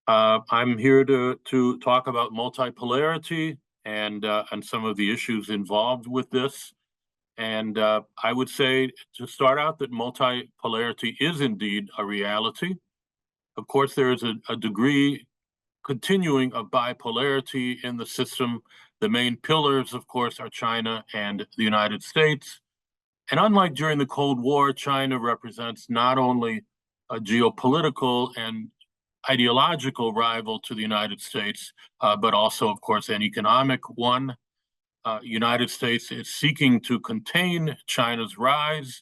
I'm here to talk about multipolarity and some of the issues involved with this. And I would say to start out that multipolarity is indeed a reality. Of course, there is a degree continuing of bipolarity in the system. The main pillars, of course, are China and the United States. And unlike during the Cold War, China represents not only a geopolitical and ideological rival to the United States, but also, of course, an economic one. United States is seeking to contain China's rise,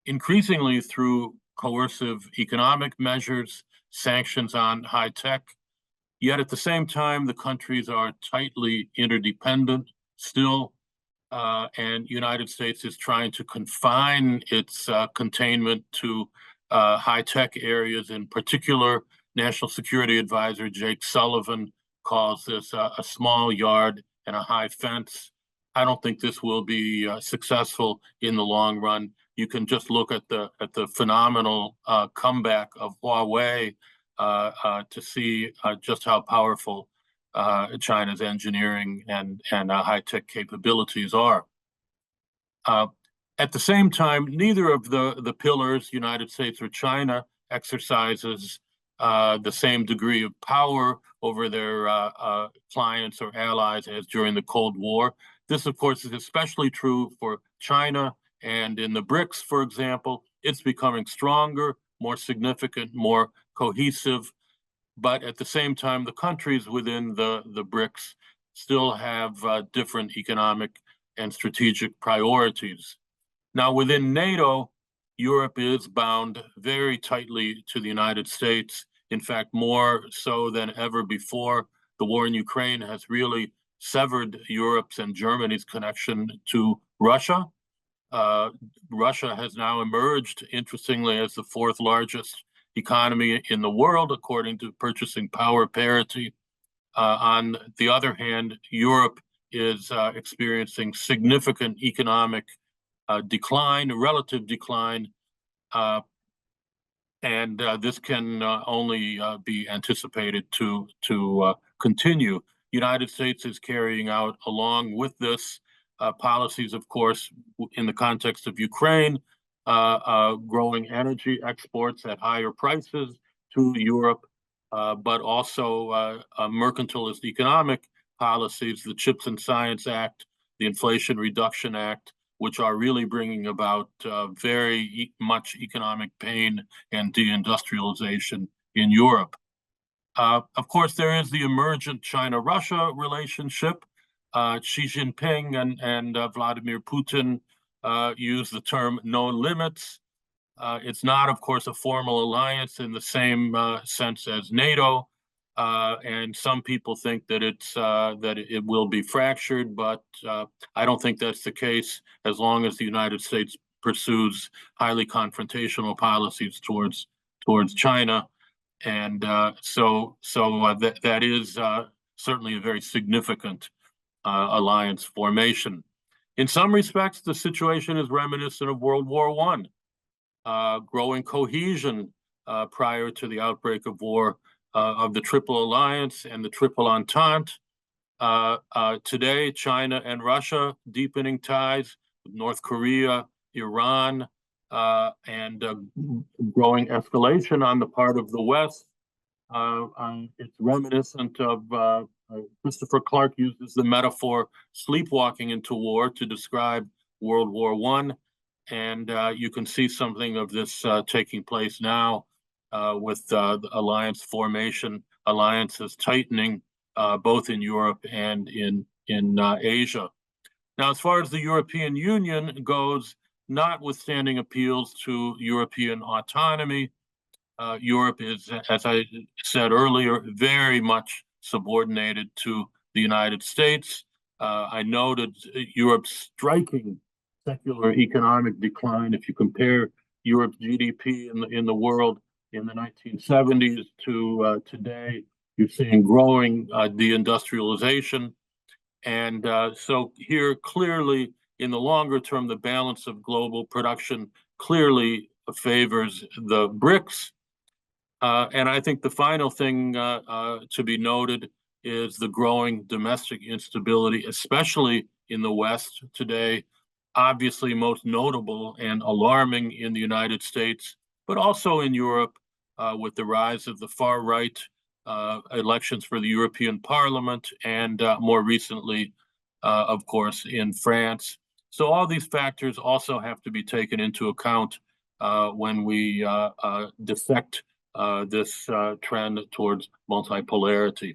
increasingly through coercive economic measures, sanctions on high tech. Yet at the same time, the countries are tightly interdependent still, and United States is trying to confine its containment to high-tech areas. In particular, National Security Advisor Jake Sullivan calls this a small yard and a high fence. I don't think this will be successful in the long run. You can just look at the phenomenal comeback of Huawei to see just how powerful China's engineering and high-tech capabilities are. At the same time, neither of the pillars, United States or China, exercises the same degree of power over their clients or allies as during the Cold War. This, of course, is especially true for China, and in the BRICS, for example, it's becoming stronger, more significant, more cohesive. But at the same time, the countries within the BRICS still have different economic and strategic priorities. Now, within NATO, Europe is bound very tightly to the United States. In fact, more so than ever before. The war in Ukraine has really severed Europe's and Germany's connection to Russia. Russia has now emerged, interestingly, as the fourth largest economy in the world, according to purchasing power parity. On the other hand, Europe is experiencing significant economic decline, relative decline, and this can only be anticipated to continue. United States is carrying out, along with this, policies, of course, in the context of Ukraine, growing energy exports at higher prices to Europe, but also mercantilist economic policies, the Chips and Science Act, the Inflation Reduction Act, which are really bringing about very much economic pain and deindustrialization in Europe. Of course, there is the emergent China-Russia relationship. Xi Jinping and Vladimir Putin use the term no limits. It's not, of course, a formal alliance in the same sense as NATO, and some people think that it will be fractured, but I don't think that's the case as long as the United States pursues highly confrontational policies towards China, and so that is certainly a very significant alliance formation. In some respects, the situation is reminiscent of World War I. Growing cohesion prior to the outbreak of war of the Triple Alliance and the Triple Entente. Today, China and Russia deepening ties with North Korea, Iran, and growing escalation on the part of the West. It's reminiscent of Christopher Clark uses the metaphor sleepwalking into war to describe World War I. And you can see something of this taking place now with the alliance formation, alliances tightening both in Europe and in Asia. Now, as far as the European Union goes, notwithstanding appeals to European autonomy, Europe is, as I said earlier, very much subordinated to the United States. I noted Europe's striking secular economic decline. If you compare Europe's GDP in the world in the 1970s to today, you're seeing growing deindustrialization. And so here, clearly, in the longer term, the balance of global production clearly favors the BRICS. And I think the final thing to be noted is the growing domestic instability, especially in the West today, obviously most notable and alarming in the United States, but also in Europe with the rise of the far right, elections for the European Parliament, and more recently, of course, in France. So all these factors also have to be taken into account when we dissect this trend towards multipolarity.